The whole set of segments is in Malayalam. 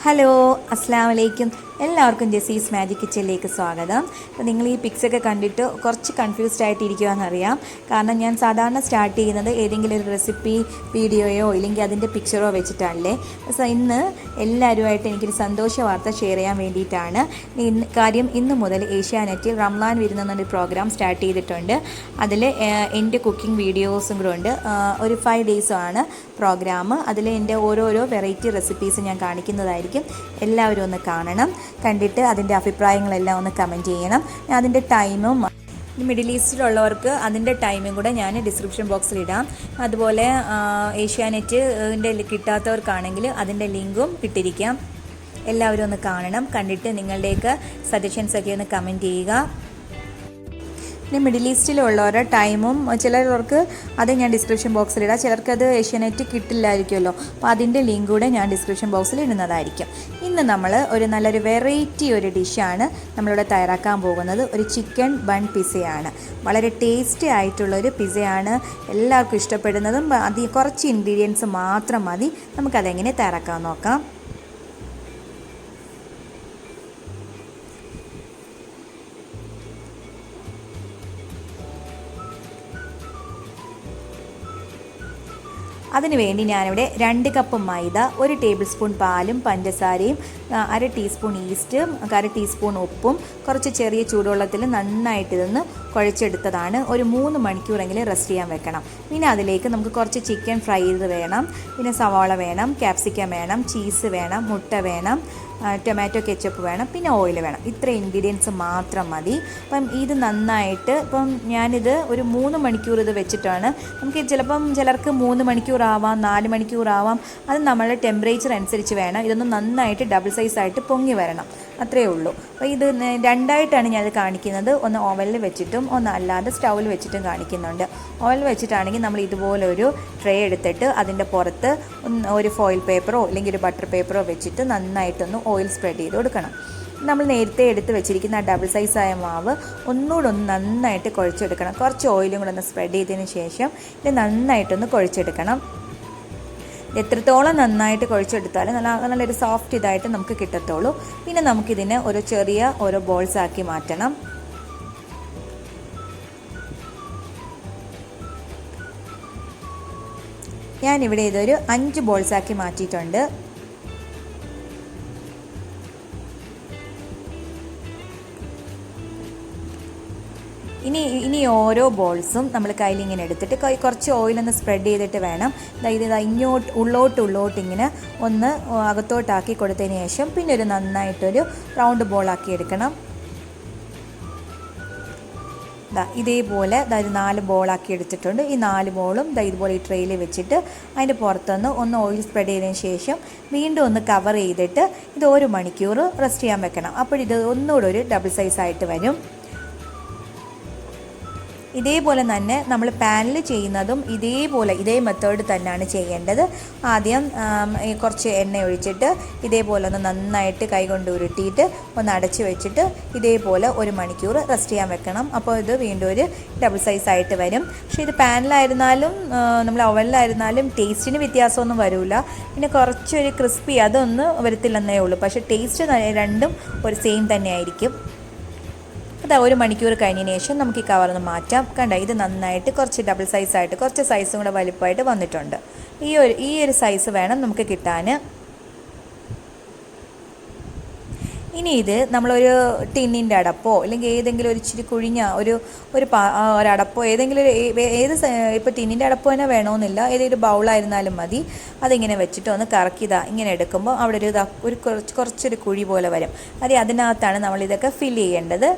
ഹലോ അസ്സലാമുഅലൈക്കും എല്ലാവർക്കും ജസീസ് മാജിക് കിച്ചണിലേക്ക് സ്വാഗതം. അപ്പോൾ നിങ്ങൾ ഈ പിക്സൊക്കെ കണ്ടിട്ട് കുറച്ച് കൺഫ്യൂസ്ഡ് ആയിട്ടിരിക്കുവാണെന്നറിയാം. കാരണം ഞാൻ സാധാരണ സ്റ്റാർട്ട് ചെയ്യുന്നത് ഏതെങ്കിലും ഒരു റെസിപ്പി വീഡിയോയോ ഇല്ലെങ്കിൽ അതിൻ്റെ പിക്ചറോ വെച്ചിട്ടാണല്ലേ. സോ ഇന്ന് എല്ലാവരുമായിട്ട് എനിക്കൊരു സന്തോഷ വാർത്ത ഷെയർ ചെയ്യാൻ വേണ്ടിയിട്ടാണ്. ഇന്ന് മുതൽ ഏഷ്യാനെറ്റിൽ റംലാൻ വിരുന്ന് എന്നൊരു പ്രോഗ്രാം സ്റ്റാർട്ട് ചെയ്തിട്ടുണ്ട്. അതിൽ എൻ്റെ കുക്കിംഗ് വീഡിയോസും കൂടെ ഉണ്ട്. ഒരു 5 ഡേയ്സാണ് പ്രോഗ്രാം. അതിൽ എൻ്റെ ഓരോരോ വെറൈറ്റി റെസിപ്പീസ് ഞാൻ കാണിക്കുന്നതായിരിക്കും. എല്ലാവരും ഒന്ന് കാണണം. കണ്ടിട്ട് അതിൻ്റെ അഭിപ്രായങ്ങളെല്ലാം ഒന്ന് കമൻറ്റ് ചെയ്യണം. അതിൻ്റെ ടൈമും മിഡിൽ ഈസ്റ്റിലുള്ളവർക്ക് അതിൻ്റെ ടൈമും കൂടെ ഞാൻ ഡിസ്ക്രിപ്ഷൻ ബോക്സിൽ ഇടാം. അതുപോലെ ഏഷ്യാനെറ്റിൻ്റെ കിട്ടാത്തവർക്കാണെങ്കിൽ അതിൻ്റെ ലിങ്കും ഇട്ടിരിക്കാം. എല്ലാവരും ഒന്ന് കാണണം. കണ്ടിട്ട് നിങ്ങളുടെയൊക്കെ സജഷൻസൊക്കെ ഒന്ന് കമൻറ്റ് ചെയ്യുക. പിന്നെ മിഡിൽ ഈസ്റ്റിലുള്ളവരുടെ ടൈമും ചിലർക്ക് അത് ഞാൻ ഡിസ്ക്രിപ്ഷൻ ബോക്സിലിടാം. ചിലർക്ക് അത് ഏഷ്യാനെറ്റ് കിട്ടില്ലായിരിക്കുമല്ലോ. അപ്പോൾ അതിൻ്റെ ലിങ്ക് കൂടെ ഞാൻ ഡിസ്ക്രിപ്ഷൻ ബോക്സിൽ ഇടുന്നതായിരിക്കും. ഇന്ന് നമ്മൾ നല്ലൊരു വെറൈറ്റി ഒരു ഡിഷാണ് നമ്മളിവിടെ തയ്യാറാക്കാൻ പോകുന്നത്. ഒരു ചിക്കൻ ബൺ പിസയാണ്. വളരെ ടേസ്റ്റി ആയിട്ടുള്ളൊരു പിസയാണ്. എല്ലാവർക്കും ഇഷ്ടപ്പെടുന്നതും കുറച്ച് ഇൻഗ്രീഡിയൻസ് മാത്രം മതി. നമുക്കതെങ്ങനെ തയ്യാറാക്കാൻ നോക്കാം. അതിനുവേണ്ടി ഞാനിവിടെ 2 കപ്പ് മൈദ, 1 ടേബിൾ സ്പൂൺ പാലും പഞ്ചസാരയും, 1/2 ടീസ്പൂൺ ഈസ്റ്റും, 1/2 ടീസ്പൂൺ ഉപ്പും കുറച്ച് ചെറിയ ചൂടുവെള്ളത്തിൽ നന്നായിട്ട് ഇതൊന്ന് കുഴച്ചെടുത്തതാണ്. ഒരു 3 മണിക്കൂറെങ്കിലും റെസ്റ്റ് ചെയ്യാൻ വെക്കണം. പിന്നെ അതിലേക്ക് നമുക്ക് കുറച്ച് ചിക്കൻ ഫ്രൈ ചെയ്ത് വേണം. പിന്നെ സവാള വേണം, ക്യാപ്സിക്കം വേണം, ചീസ് വേണം, മുട്ട വേണം, ടൊമാറ്റോ കെച്ചപ്പ് വേണം, പിന്നെ ഓയിൽ വേണം. ഇത്ര ഇൻഗ്രീഡിയൻസ് മാത്രം മതി. അപ്പം ഇത് നന്നായിട്ട് ഞാനിത് ഒരു 3 മണിക്കൂർ ഇത് വെച്ചിട്ടാണ്. നമുക്ക് ചിലർക്ക് 3 മണിക്കൂറാവാം, 4 മണിക്കൂറാവാം. അത് നമ്മളുടെ ടെമ്പറേച്ചർ അനുസരിച്ച് വേണം. ഇതൊന്ന് നന്നായിട്ട് ഡബിൾ സൈസായിട്ട് പൊങ്ങി വരണം. അത്രയേ ഉള്ളൂ. അപ്പോൾ ഇത് 2ആയിട്ടാണ് ഞാനത് കാണിക്കുന്നത്. ഒന്ന് ഓവനിൽ വെച്ചിട്ടും ഒന്ന് അല്ലാതെ സ്റ്റൗവിൽ വെച്ചിട്ടും കാണിക്കുന്നുണ്ട്. ഓവനിൽ വെച്ചിട്ടാണെങ്കിൽ നമ്മൾ ഇതുപോലൊരു ട്രേ എടുത്തിട്ട് അതിൻ്റെ പുറത്ത് ഒരു ഫോയിൽ പേപ്പറോ അല്ലെങ്കിൽ ഒരു ബട്ടർ പേപ്പറോ വെച്ചിട്ട് നന്നായിട്ടൊന്ന് ഓയിൽ സ്പ്രെഡ് ചെയ്ത് കൊടുക്കണം. നമ്മൾ നേരത്തെ എടുത്ത് വെച്ചിരിക്കുന്ന ആ ഡബിൾ സൈസായ മാവ് ഒന്നുകൂടെ ഒന്ന് നന്നായിട്ട് കുഴച്ചെടുക്കണം. കുറച്ച് ഓയിലും കൂടെ ഒന്ന് സ്പ്രെഡ് ചെയ്തതിന് ശേഷം ഇത് നന്നായിട്ടൊന്ന് കുഴച്ചെടുക്കണം. എത്രത്തോളം നന്നായിട്ട് കുഴച്ചെടുത്താലും നല്ലൊരു സോഫ്റ്റ് ഇതായിട്ട് നമുക്ക് കിട്ടത്തുള്ളൂ. പിന്നെ നമുക്കിതിനെ ഓരോ ബോൾസ് ആക്കി മാറ്റണം. ഞാനിവിടെ ഇതൊരു 5 ബോൾസ് ആക്കി മാറ്റിയിട്ടുണ്ട്. ഇനി ഓരോ ബോൾസും നമ്മൾ കയ്യിൽ ഇങ്ങനെ എടുത്തിട്ട് കുറച്ച് ഓയിലൊന്ന് സ്പ്രെഡ് ചെയ്തിട്ട് വേണം ഇത് ഉള്ളോട്ട് ഇങ്ങനെ ഒന്ന് അകത്തോട്ടാക്കി കൊടുത്തതിന് ശേഷം പിന്നെ ഒരു നന്നായിട്ടൊരു റൗണ്ട് ബോളാക്കി എടുക്കണം. ഇതേപോലെ 4 ബോളാക്കി എടുത്തിട്ടുണ്ട്. ഈ 4 ബോളും ഇതുപോലെ ഈ ട്രെയിൽ വെച്ചിട്ട് അതിൻ്റെ പുറത്തുനിന്ന് ഒന്ന് ഓയിൽ സ്പ്രെഡ് ചെയ്തതിന് ശേഷം വീണ്ടും ഒന്ന് കവർ ചെയ്തിട്ട് ഇത് 1 മണിക്കൂർ റെസ്റ്റ് ചെയ്യാൻ വെക്കണം. അപ്പോഴിത് ഒന്നുകൂടെ ഒരു ഡബിൾ സൈസായിട്ട് വരും. ഇതേപോലെ തന്നെ നമ്മൾ പാനിൽ ചെയ്യുന്നതും ഇതേ മെത്തേഡ് തന്നെയാണ് ചെയ്യേണ്ടത്. ആദ്യം കുറച്ച് എണ്ണ ഒഴിച്ചിട്ട് ഇതേപോലെ ഒന്ന് നന്നായിട്ട് കൈകൊണ്ട് ഉരുട്ടിയിട്ട് ഒന്ന് അടച്ച് വെച്ചിട്ട് ഇതേപോലെ 1 മണിക്കൂർ റെസ്റ്റ് ചെയ്യാൻ വെക്കണം. അപ്പോൾ ഇത് വീണ്ടും ഒരു ഡബിൾ സൈസായിട്ട് വരും. പക്ഷേ ഇത് പാനിലായിരുന്നാലും നമ്മൾ ഓവനിലായിരുന്നാലും ടേസ്റ്റിന് വ്യത്യാസമൊന്നും വരില്ല. പിന്നെ കുറച്ചൊരു ക്രിസ്പി അതൊന്നും വരത്തില്ലെന്നേ ഉള്ളൂ. പക്ഷേ ടേസ്റ്റ് രണ്ടും ഒരു സെയിം തന്നെ ആയിരിക്കും. 1 മണിക്കൂർ കഴിഞ്ഞതിന് ശേഷം നമുക്ക് ഈ കവറൊന്ന് മാറ്റാം. കണ്ട, ഇത് നന്നായിട്ട് കുറച്ച് ഡബിൾ സൈസായിട്ട് കുറച്ച് സൈസും കൂടെ വലുപ്പമായിട്ട് വന്നിട്ടുണ്ട്. ഈ ഒരു സൈസ് വേണം നമുക്ക് കിട്ടാൻ. ഇനി ഇത് നമ്മളൊരു ടിന്നിൻ്റെ അടപ്പോ അല്ലെങ്കിൽ ഏതെങ്കിലും ഒരു ഇച്ചിരി കുഴിഞ്ഞ ഒരടപ്പോ ഏതെങ്കിലും ഇപ്പോൾ ടിന്നിൻ്റെ അടപ്പോ തന്നെ വേണമെന്നില്ല, ഏതെങ്കിലും ബൗളായിരുന്നാലും മതി. അതിങ്ങനെ വെച്ചിട്ട് ഒന്ന് ഇങ്ങനെ എടുക്കുമ്പോൾ അവിടെ കുറച്ചൊരു കുഴി പോലെ വരും. അതിനകത്താണ് നമ്മളിതൊക്കെ ഫില്ല് ചെയ്യേണ്ടത്.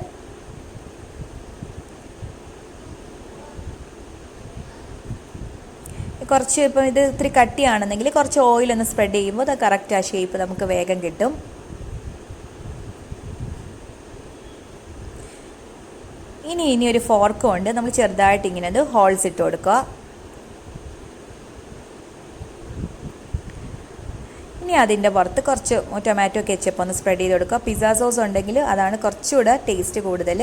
കുറച്ച് ഇപ്പം ഇത് ഇത്തിരി കട്ടിയാണെന്നെങ്കിൽ കുറച്ച് ഓയിലൊന്ന് സ്പ്രെഡ് ചെയ്യുമ്പോൾ അത് കറക്റ്റ് ആ ഷേപ്പ് നമുക്ക് വേഗം കിട്ടും. ഇനി ഒരു ഫോർക്ക് കൊണ്ട് നമ്മൾ ചെറുതായിട്ട് ഇങ്ങനെ അത് ഹോൾസ് ഇട്ട് കൊടുക്കുക. ഇനി അതിൻ്റെ പുറത്ത് കുറച്ച് ടൊമാറ്റോ കെച്ചപ്പ് ഒന്ന് സ്പ്രെഡ് ചെയ്ത് കൊടുക്കുക. പിസ്സ സോസ് ഉണ്ടെങ്കിൽ അതാണ് കുറച്ചുകൂടെ ടേസ്റ്റ് കൂടുതൽ.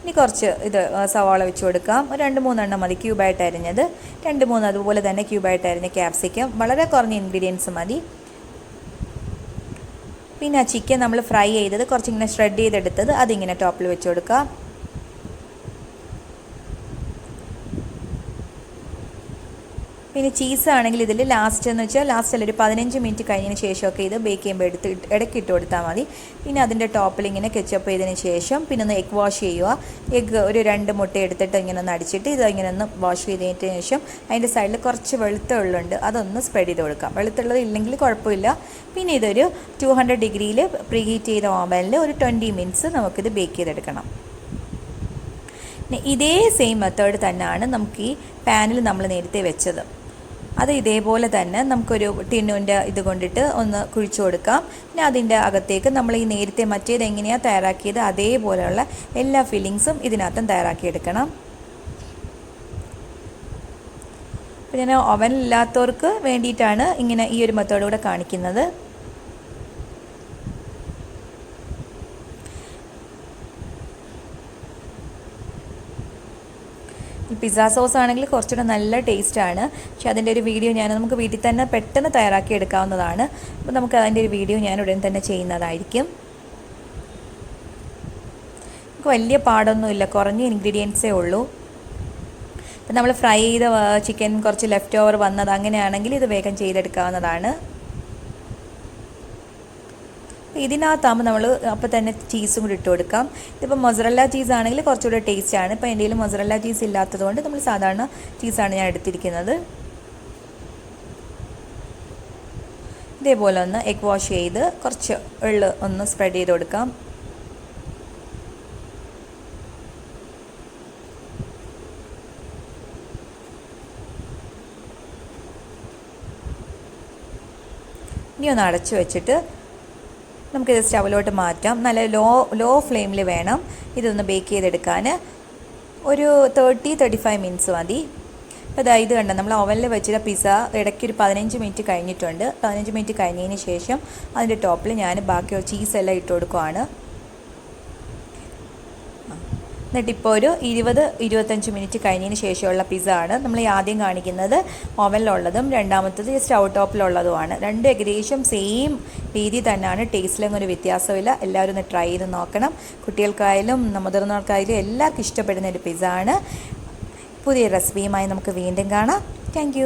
ഇനി കുറച്ച് സവാള വെച്ച് കൊടുക്കാം. 2-3 എണ്ണം മതി ക്യൂബായിട്ട് അരിഞ്ഞത്. 2-3 അതുപോലെ തന്നെ ക്യൂബായിട്ട് അരിഞ്ഞ ക്യാപ്സിക്കം. വളരെ കുറഞ്ഞ ഇൻഗ്രീഡിയൻസ് മതി. പിന്നെ ആ ചിക്കൻ നമ്മൾ ഫ്രൈ ചെയ്തത് കുറച്ചിങ്ങനെ ഷ്രെഡ് ചെയ്തെടുത്തത് അതിങ്ങനെ ടോപ്പിൽ വെച്ച് കൊടുക്കുക. പിന്നെ ചീസ് ആണെങ്കിൽ ഇതിൽ ലാസ്റ്റ് എന്ന് വെച്ചാൽ ലാസ്റ്റ് ഒരു 15 മിനിറ്റ് കഴിഞ്ഞതിന് ശേഷമൊക്കെ ഇത് ബേക്ക് ചെയ്യുമ്പോൾ ഇടയ്ക്ക് ഇട്ട് കൊടുത്താൽ മതി. പിന്നെ അതിൻ്റെ ടോപ്പിൽ ഇങ്ങനെ കെച്ചപ്പ് ചെയ്തതിന് ശേഷം പിന്നെ ഒന്ന് എഗ് വാഷ് ചെയ്യുക. എഗ് ഒരു 2 മുട്ട എടുത്തിട്ട് ഇങ്ങനെ ഒന്ന് അടിച്ചിട്ട് ഇത് ഇങ്ങനെ ഒന്ന് വാഷ് ചെയ്തതിന് ശേഷം അതിൻ്റെ സൈഡിൽ കുറച്ച് വെളുത്ത വെള്ളമുണ്ട് അതൊന്ന് സ്പ്രെഡ് ചെയ്ത് കൊടുക്കാം. വെളുത്തുള്ളത് ഇല്ലെങ്കിൽ കുഴപ്പമില്ല. പിന്നെ ഇതൊരു 200 ഡിഗ്രിയിൽ പ്രീ ഹീറ്റ് ചെയ്ത ഓവനിൽ ഒരു 20 മിനിറ്റ്സ് നമുക്കിത് ബേക്ക് ചെയ്തെടുക്കണം. ഇതേ സെയിം മെത്തേഡ് തന്നെയാണ് നമുക്ക് ഈ പാനിൽ നമ്മൾ നേരത്തെ വെച്ചത്. അത് ഇതേപോലെ തന്നെ നമുക്കൊരു ടിന്നിൻ്റെ ഇത് കൊണ്ടിട്ട് ഒന്ന് കുഴിച്ചു കൊടുക്കാം. പിന്നെ അതിൻ്റെ അകത്തേക്ക് നമ്മൾ ഈ നേരത്തെ മറ്റേത് എങ്ങനെയാണ് തയ്യാറാക്കിയത് അതേപോലെയുള്ള എല്ലാ ഫില്ലിങ്സും ഇതിനകത്തും തയ്യാറാക്കിയെടുക്കണം. അപ്പോൾ ഞാൻ ഓവനില്ലാത്തവർക്ക് വേണ്ടിയിട്ടാണ് ഇങ്ങനെ ഈ ഒരു മെത്തേഡ് കൂടെ കാണിക്കുന്നത്. പിസ്സ സോസ് ആണെങ്കിൽ കുറച്ചുകൂടെ നല്ല ടേസ്റ്റാണ്. പക്ഷെ അതിൻ്റെ ഒരു വീഡിയോ നമുക്ക് വീട്ടിൽ തന്നെ പെട്ടെന്ന് തയ്യാറാക്കി എടുക്കാവുന്നതാണ്. അപ്പോൾ നമുക്ക് അതിൻ്റെ ഒരു വീഡിയോ ഞാൻ ഉടൻ തന്നെ ചെയ്യുന്നതായിരിക്കും. നമുക്ക് വലിയ പാടൊന്നുമില്ല, കുറഞ്ഞ ഇൻഗ്രീഡിയൻസേ ഉള്ളൂ. അപ്പോൾ നമ്മൾ ഫ്രൈ ചെയ്ത ചിക്കൻ കുറച്ച് ലെഫ്റ്റ് ഓവർ വന്നത് അങ്ങനെയാണെങ്കിൽ ഇത് വേഗം ചെയ്തെടുക്കാവുന്നതാണ്. ഇതിനകത്താകുമ്പോൾ നമ്മൾ അപ്പോൾ തന്നെ ചീസും കൂടി ഇട്ട് കൊടുക്കാം. ഇതിപ്പോൾ മൊസറല്ല ചീസ് ആണെങ്കിൽ കുറച്ചുകൂടെ ടേസ്റ്റാണ്. ഇപ്പോൾ എൻ്റെ കയ്യിൽ മൊസറല്ല ചീസ് ഇല്ലാത്തതുകൊണ്ട് നമ്മൾ സാധാരണ ചീസാണ് ഞാൻ എടുത്തിരിക്കുന്നത്. ഇതേപോലെ ഒന്ന് എഗ് വാഷ് ചെയ്ത് കുറച്ച് എള്ള് ഒന്ന് സ്പ്രെഡ് ചെയ്ത് കൊടുക്കാം. ഇനി ഒന്ന് അടച്ചു വെച്ചിട്ട് നമുക്കിത് സ്റ്റൗവിലോട്ട് മാറ്റാം. നല്ല ലോ ഫ്ലെയിമിൽ വേണം ഇതൊന്ന് ബേക്ക് ചെയ്തെടുക്കാൻ. ഒരു 30-35 മിനിറ്റ്സ് മതി. അപ്പോൾ ഇത് കണ്ട നമ്മൾ ഓവനിൽ വെച്ചിട്ട് പിസ്സ ഇടയ്ക്ക് ഒരു 15 മിനിറ്റ് കഴിഞ്ഞിട്ടുണ്ട്. 15 മിനിറ്റ് കഴിഞ്ഞതിന് ശേഷം അതിൻ്റെ ടോപ്പിൽ ഞാൻ ബാക്കി ചീസെല്ലാം ഇട്ട് കൊടുക്കുവാണ്. എന്നിട്ടിപ്പോൾ ഒരു 20-25 മിനിറ്റ് കഴിഞ്ഞതിന് ശേഷമുള്ള പിസ്സ ആണ് നമ്മൾ ആദ്യം കാണിക്കുന്നത്. ഓവനിലുള്ളതും രണ്ടാമത്തത് സ്റ്റൗ ടോപ്പിലുള്ളതുമാണ്. രണ്ടും ഏകദേശം സെയിം രീതി തന്നെയാണ്. ടേസ്റ്റിലൊന്നും ഒരു വ്യത്യാസമില്ല. എല്ലാവരും ഒന്ന് ട്രൈ ചെയ്ത് നോക്കണം. കുട്ടികൾക്കായാലും മുതിർന്നവർക്കായാലും എല്ലാവർക്കും ഇഷ്ടപ്പെടുന്ന ഒരു പിസ്സ ആണ്. പുതിയ റെസിപ്പിയുമായി നമുക്ക് വീണ്ടും കാണാം. താങ്ക്